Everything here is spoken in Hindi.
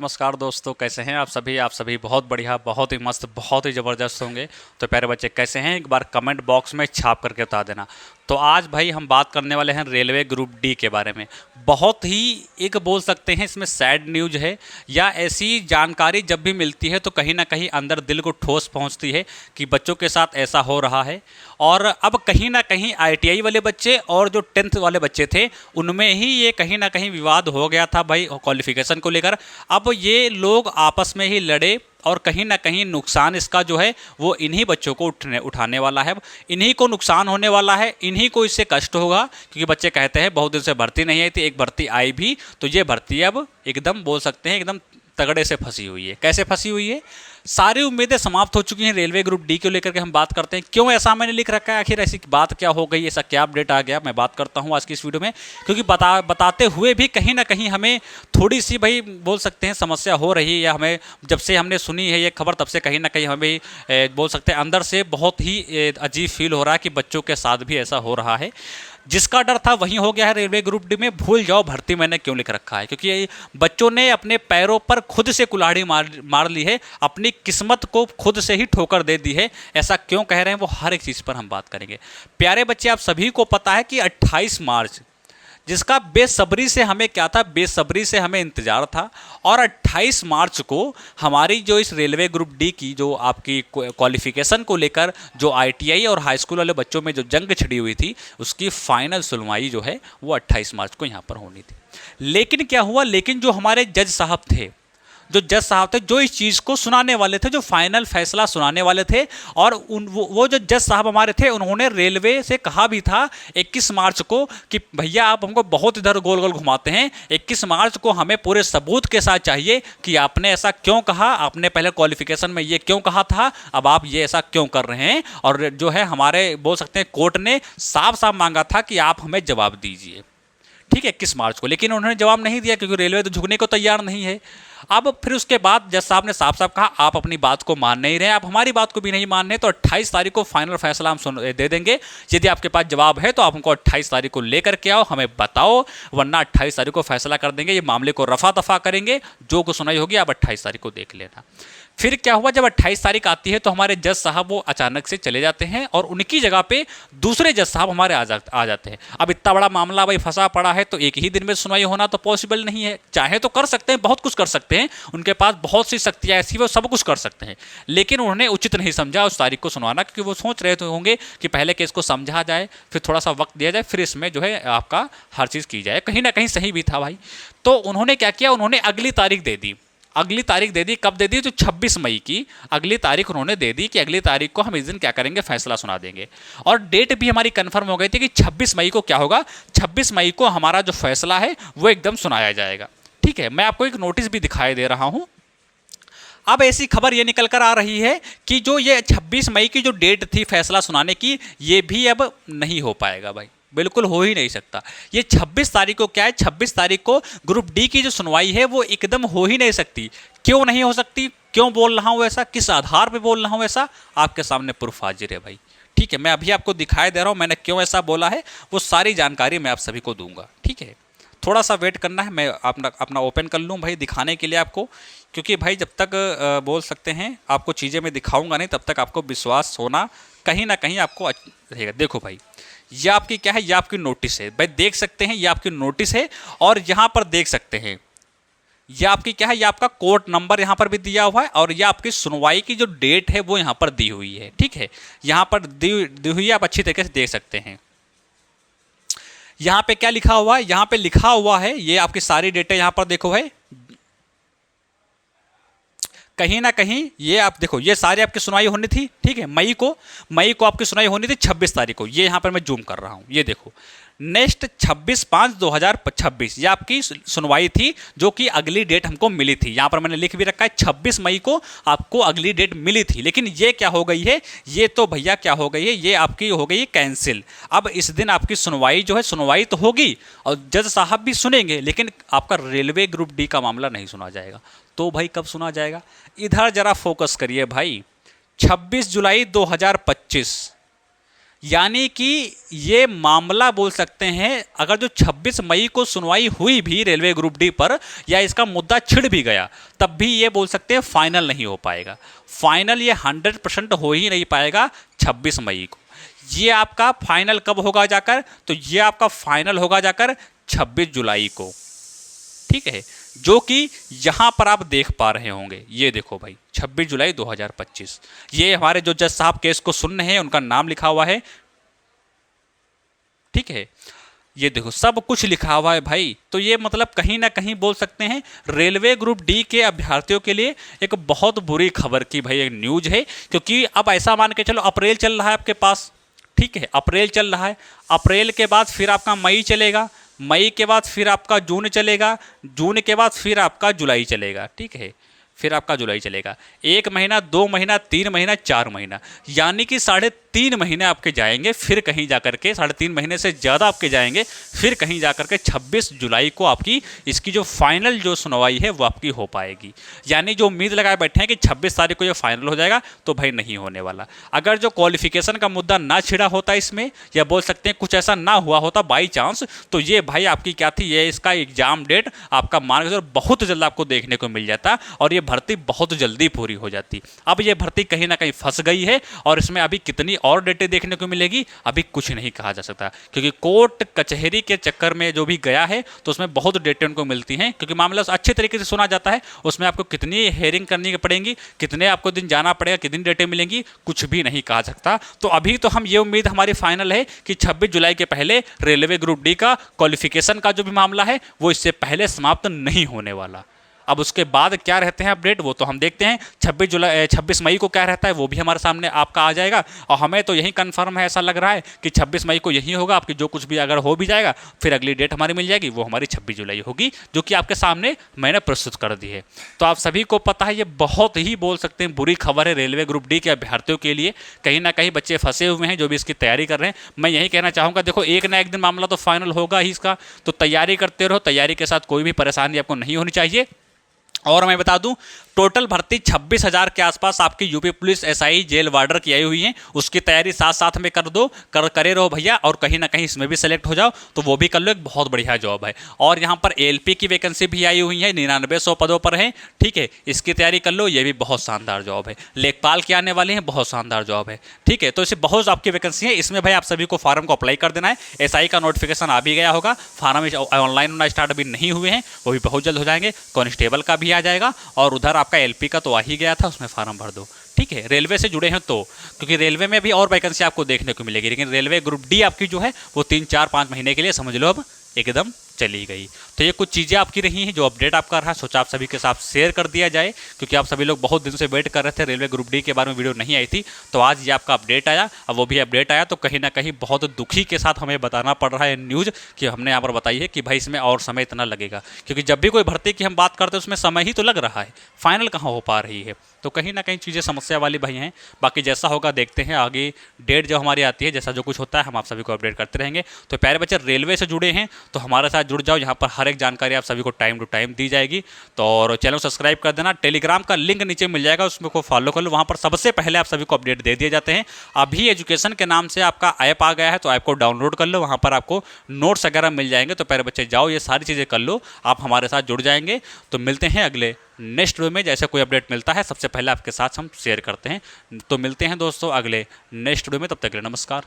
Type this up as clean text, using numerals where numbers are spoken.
नमस्कार दोस्तों, कैसे हैं आप सभी बहुत बढ़िया, बहुत ही मस्त, बहुत ही ज़बरदस्त होंगे। तो प्यारे बच्चे कैसे हैं, एक बार कमेंट बॉक्स में छाप करके बता देना। तो आज भाई हम बात करने वाले हैं रेलवे ग्रुप डी के बारे में। बहुत ही एक बोल सकते हैं इसमें सैड न्यूज है, या ऐसी जानकारी जब भी मिलती है तो कहीं ना कहीं अंदर दिल को ठोस पहुंचती है कि बच्चों के साथ ऐसा हो रहा है। और अब कहीं ना कहीं आईटीआई वाले बच्चे और जो 10th वाले बच्चे थे उनमें ही ये कहीं ना कहीं विवाद हो गया था भाई, क्वालिफिकेशन को लेकर। अब ये लोग आपस में ही लड़े और कहीं ना कहीं नुकसान इसका जो है वो इन्हीं बच्चों को उठाने वाला है। इन्हीं को नुकसान होने वाला है, इन्हीं को इससे कष्ट होगा, क्योंकि बच्चे कहते हैं बहुत दिन से भर्ती नहीं आई थी, एक भर्ती आई भी तो ये भर्ती अब एकदम बोल सकते हैं एकदम तगड़े से फंसी हुई है। कैसे फंसी हुई है? सारी उम्मीदें समाप्त हो चुकी हैं रेलवे ग्रुप डी को लेकर के। हम बात करते हैं क्यों ऐसा मैंने लिख रखा है, आखिर ऐसी बात क्या हो गई, ऐसा क्या अपडेट आ गया, मैं बात करता हूं आज की इस वीडियो में। क्योंकि बताते हुए भी कहीं ना कहीं हमें थोड़ी सी भाई बोल सकते हैं समस्या हो रही है, या हमें जब से हमने सुनी है ये खबर तब से कहीं ना कहीं हमें बोल सकते हैं अंदर से बहुत ही अजीब फील हो रहा है कि बच्चों के साथ भी ऐसा हो रहा है। जिसका डर था वही हो गया है रेलवे ग्रुप डी में। भूल जाओ भर्ती मैंने क्यों लिख रखा है, क्योंकि बच्चों ने अपने पैरों पर खुद से कुल्हाड़ी मार ली है, अपनी किस्मत को खुद से ही ठोकर दे दी है। ऐसा क्यों कह रहे हैं वो हर एक चीज़ पर हम बात करेंगे। प्यारे बच्चे, आप सभी को पता है कि 28 मार्च, जिसका बेसब्री से हमें क्या था, बेसब्री से हमें इंतजार था। और 28 मार्च को हमारी जो इस रेलवे ग्रुप डी की जो आपकी क्वालिफिकेशन को लेकर जो आईटीआई और हाई स्कूल वाले बच्चों में जो जंग छिड़ी हुई थी उसकी फाइनल सुनवाई जो है वो 28 मार्च को यहाँ पर होनी थी। लेकिन क्या हुआ, लेकिन जो हमारे जज साहब थे, जो इस चीज़ को सुनाने वाले थे, जो फाइनल फैसला सुनाने वाले थे, और वो जो जज साहब हमारे थे उन्होंने रेलवे से कहा भी था 21 मार्च को कि भैया आप हमको बहुत इधर गोल गोल घुमाते हैं, 21 मार्च को हमें पूरे सबूत के साथ चाहिए कि आपने ऐसा क्यों कहा, आपने पहले क्वालिफिकेशन में ये क्यों कहा था, अब आप ये ऐसा क्यों कर रहे हैं। और जो है हमारे बोल सकते हैं कोर्ट ने साफ साफ मांगा था कि आप हमें जवाब दीजिए, ठीक है, 21 मार्च को। लेकिन उन्होंने जवाब नहीं दिया क्योंकि रेलवे तो झुकने को तैयार नहीं है। अब फिर उसके बाद जज साहब ने साफ साफ कहा आप अपनी बात को मान नहीं रहे, आप हमारी बात को भी नहीं मान रहे, तो 28 तारीख को फाइनल फैसला हम दे देंगे। यदि आपके पास जवाब है तो आप हमको 28 तारीख को लेकर के आओ, हमें बताओ, वरना 28 तारीख को फैसला कर देंगे, ये मामले को रफा दफा करेंगे, जो कुछ सुनाई होगी आप 28 तारीख को देख लेना। फिर क्या हुआ, जब 28 तारीख आती है तो हमारे जज साहब वो अचानक से चले जाते हैं और उनकी जगह पे दूसरे जज साहब हमारे आ जाते हैं। अब इतना बड़ा मामला भाई फंसा पड़ा है तो एक ही दिन में सुनवाई होना तो पॉसिबल नहीं है। चाहे तो कर सकते हैं, बहुत कुछ कर सकते हैं, उनके पास बहुत सी शक्तियाँ ऐसी वो सब कुछ कर सकते हैं, लेकिन उन्होंने उचित नहीं समझा उस तारीख को सुनवाना, क्योंकि वो सोच रहे होंगे कि पहले केस को समझा जाए, फिर थोड़ा सा वक्त दिया जाए, फिर इसमें जो है आपका हर चीज़ की जाए। कहीं ना कहीं सही भी था भाई। तो उन्होंने क्या किया, उन्होंने अगली तारीख दे दी। अगली तारीख दे दी, कब दे दी, तो 26 मई की अगली तारीख उन्होंने दे दी कि अगली तारीख को हम इस दिन क्या करेंगे, फैसला सुना देंगे। और डेट भी हमारी कंफर्म हो गई थी कि 26 मई को क्या होगा, 26 मई को हमारा जो फैसला है वो एकदम सुनाया जाएगा। ठीक है, मैं आपको एक नोटिस भी दिखाई दे रहा हूं। अब ऐसी खबर ये निकल कर आ रही है कि जो ये 26 मई की जो डेट थी फैसला सुनाने की, ये भी अब नहीं हो पाएगा भाई, बिल्कुल हो ही नहीं सकता। ये 26 तारीख को क्या है, 26 तारीख को ग्रुप डी की जो सुनवाई है वो एकदम हो ही नहीं सकती। क्यों नहीं हो सकती, क्यों बोल रहा हूँ ऐसा, किस आधार पे बोल रहा हूँ ऐसा, आपके सामने प्रूफ हाजिर है भाई। ठीक है, मैं अभी आपको दिखाई दे रहा हूँ मैंने क्यों ऐसा बोला है, वो सारी जानकारी मैं आप सभी को दूंगा। ठीक है, थोड़ा सा वेट करना है, मैं अपना ओपन कर लूँ भाई दिखाने के लिए आपको, क्योंकि भाई जब तक बोल सकते हैं आपको चीज़ें मैं दिखाऊंगा नहीं तब तक आपको विश्वास होना कहीं ना कहीं आपको रहेगा। देखो भाई, ये आपकी क्या है, ये आपकी नोटिस है भाई, देख सकते हैं ये आपकी नोटिस है। और यहाँ पर देख सकते हैं ये आपकी क्या है, ये आपका कोर्ट नंबर यहाँ पर भी दिया हुआ है, और ये आपकी सुनवाई की जो डेट है वो यहाँ पर दी हुई है। ठीक है, यहाँ पर दी हुई है, आप अच्छी तरीके से देख सकते हैं। यहाँ पे क्या लिखा हुआ है, यहाँ पे लिखा हुआ है, ये आपकी सारी डेटें यहाँ पर देखो भाई, कहीं ना कहीं ये आप देखो, ये सारी आपकी सुनवाई होनी थी। ठीक है, मई को आपकी सुनवाई होनी थी 26 तारीख को, ये यहाँ पर मैं जूम कर रहा हूँ, ये देखो नेक्स्ट 26/5/2026 ये आपकी सुनवाई थी, जो कि अगली डेट हमको मिली थी। यहाँ पर मैंने लिख भी रखा है 26 मई को आपको अगली डेट मिली थी, लेकिन ये क्या हो गई है, ये तो भैया क्या हो गई है, ये आपकी हो गई है कैंसिल। अब इस दिन आपकी सुनवाई जो है, सुनवाई तो होगी और जज साहब भी सुनेंगे, लेकिन आपका रेलवे ग्रुप डी का मामला नहीं सुना जाएगा। तो भाई कब सुना जाएगा, इधर जरा फोकस करिए भाई, 26 जुलाई 2025 यानी कि ये मामला बोल सकते हैं, अगर जो 26 मई को सुनवाई हुई भी रेलवे ग्रुप डी पर, या इसका मुद्दा छिड़ भी गया, तब भी ये बोल सकते हैं फाइनल नहीं हो पाएगा। फाइनल ये 100% हो ही नहीं पाएगा 26 मई को। ये आपका फाइनल कब होगा जाकर, तो ये आपका फाइनल होगा जाकर 26 जुलाई को, ठीक है, जो कि यहां पर आप देख पा रहे होंगे। ये देखो भाई 26 जुलाई 2025, ये हमारे जो जज साहब केस को सुन रहे हैं उनका नाम लिखा हुआ है, ठीक है, ये देखो सब कुछ लिखा हुआ है भाई। तो ये मतलब कहीं ना कहीं बोल सकते हैं रेलवे ग्रुप डी के अभ्यर्थियों के लिए एक बहुत बुरी खबर की भाई एक न्यूज है, क्योंकि अब ऐसा मान के चलो अप्रैल चल रहा है आपके पास, ठीक है, अप्रैल चल रहा है, अप्रैल के बाद फिर आपका मई चलेगा, मई के बाद फिर आपका जून चलेगा, जून के बाद फिर आपका जुलाई चलेगा, ठीक है, फिर आपका जुलाई चलेगा, 1 महीना, 2 महीना, 3 महीना, 4 महीना, यानी कि 3.5 महीने आपके जाएंगे, फिर कहीं जाकर के 3.5 महीने से ज़्यादा आपके जाएंगे, फिर कहीं जाकर के 26 जुलाई को आपकी इसकी जो फाइनल जो सुनवाई है वो आपकी हो पाएगी। यानी जो उम्मीद लगाए बैठे हैं कि 26 तारीख को ये फाइनल हो जाएगा, तो भाई नहीं होने वाला। अगर जो क्वालिफिकेशन का मुद्दा ना छिड़ा होता इसमें, या बोल सकते हैं कुछ ऐसा ना हुआ होता बाई चांस, तो ये भाई आपकी क्या थी, ये इसका एग्जाम डेट आपका मान के बहुत जल्द आपको देखने को मिल जाता, और ये भर्ती बहुत जल्दी पूरी हो जाती। अब ये भर्ती कहीं ना कहीं फंस गई है, और इसमें अभी कितनी और डेटें देखने को मिलेगी अभी कुछ नहीं कहा जा सकता, क्योंकि कोर्ट कचहरी के चक्कर में जो भी गया है तो उसमें बहुत डेटें उनको मिलती हैं, क्योंकि मामला अच्छे तरीके से सुना जाता है, उसमें आपको कितनी हेयरिंग करनी पड़ेगी, कितने आपको दिन जाना पड़ेगा, कितनी डेटें मिलेंगी, कुछ भी नहीं कहा सकता। तो अभी तो हम ये उम्मीद हमारी फाइनल है कि 26 जुलाई के पहले रेलवे ग्रुप डी का क्वालिफिकेशन का जो भी मामला है वो इससे पहले समाप्त नहीं होने वाला। अब उसके बाद क्या रहते हैं अपडेट वो तो हम देखते हैं, 26 मई को क्या रहता है वो भी हमारे सामने आपका आ जाएगा, और हमें तो यही कंफर्म है, ऐसा लग रहा है कि 26 मई को यही होगा। आपकी जो कुछ भी अगर हो भी जाएगा, फिर अगली डेट हमारी मिल जाएगी, वो हमारी 26 जुलाई होगी, जो कि आपके सामने मैंने प्रस्तुत कर दी है। तो आप सभी को पता है ये बहुत ही बोल सकते हैं बुरी खबर है रेलवे ग्रुप डी के अभ्यर्थियों के लिए। कहीं ना कहीं बच्चे फंसे हुए हैं जो भी इसकी तैयारी कर रहे हैं। मैं यही कहना चाहूँगा, देखो एक ना एक दिन मामला तो फाइनल होगा ही इसका, तो तैयारी करते रहो, तैयारी के साथ कोई भी परेशानी आपको नहीं होनी चाहिए। और मैं बता दूं, टोटल भर्ती 26,000 के आसपास आपकी UP police SI jail warder की आई हुई है, उसकी तैयारी साथ साथ में कर दो, करे रहो भैया, और कहीं ना कहीं इसमें भी सेलेक्ट हो जाओ तो वो भी कर लो, एक बहुत बढ़िया जॉब है। और यहाँ पर एलपी की वैकेंसी भी आई हुई है, 9900 पदों पर है, ठीक है, इसकी तैयारी कर लो, ये भी बहुत शानदार जॉब है। लेखपाल के आने वाले हैं, बहुत शानदार जॉब है, ठीक है। तो इसे बहुत आपकी वैकेंसी है, इसमें भाई आप सभी को फॉर्म को अप्लाई कर देना है। एसआई का नोटिफिकेशन आ भी गया होगा, फॉर्म ऑनलाइन होना स्टार्ट अभी नहीं हुए हैं, वो भी बहुत जल्द हो जाएंगे। कांस्टेबल का भी आ जाएगा, और उधर आपका एलपी का तो आ ही गया था, उसमें फॉर्म भर दो, ठीक है। रेलवे से जुड़े हैं तो, क्योंकि रेलवे में भी और वैकेंसी आपको देखने को मिलेगी, लेकिन रेलवे ग्रुप डी आपकी जो है वो 3-4-5 महीने के लिए समझ लो अब एकदम चली गई। तो ये कुछ चीज़ें आपकी रही हैं जो अपडेट आपका रहा, सोचा आप सभी के साथ शेयर कर दिया जाए, क्योंकि आप सभी लोग बहुत दिन से वेट कर रहे थे, रेलवे ग्रुप डी के बारे में वीडियो नहीं आई थी, तो आज ये आपका अपडेट आया। अब वो भी अपडेट आया तो कहीं ना कहीं बहुत दुखी के साथ हमें बताना पड़ रहा है न्यूज़, कि हमने यहाँ पर बताई है कि भाई इसमें और समय इतना लगेगा, क्योंकि जब भी कोई भर्ती की हम बात करते हैं उसमें समय ही तो लग रहा है, फाइनल कहाँ हो पा रही है। तो कहीं ना कहीं चीज़ें समस्या वाली भाई हैं। बाकी जैसा होगा देखते हैं, आगे डेट जो हमारी आती है, जैसा जो कुछ होता है हम आप सभी को अपडेट करते रहेंगे। तो प्यारे बच्चे रेलवे से जुड़े हैं तो हमारे साथ जुड़ जाओ, यहाँ पर हर एक जानकारी आप सभी को टाइम टू टाइम दी जाएगी। तो और चैनल सब्सक्राइब कर देना, टेलीग्राम का लिंक नीचे मिल जाएगा, उसमें को फॉलो कर लो, वहाँ पर सबसे पहले आप सभी को अपडेट दे दिए जाते हैं। अभी एजुकेशन के नाम से आपका ऐप आ गया है, तो ऐप को डाउनलोड कर लो, वहाँ पर आपको नोट्स वगैरह मिल जाएंगे। तो प्यारे बच्चे जाओ, ये सारी चीज़ें कर लो, आप हमारे साथ जुड़ जाएंगे। तो मिलते हैं अगले नेक्स्ट वीडियो में, जैसे कोई अपडेट मिलता है सबसे पहले आपके साथ हम शेयर करते हैं। तो मिलते हैं दोस्तों अगले नेक्स्ट वीडियो में, तब तक के लिए नमस्कार।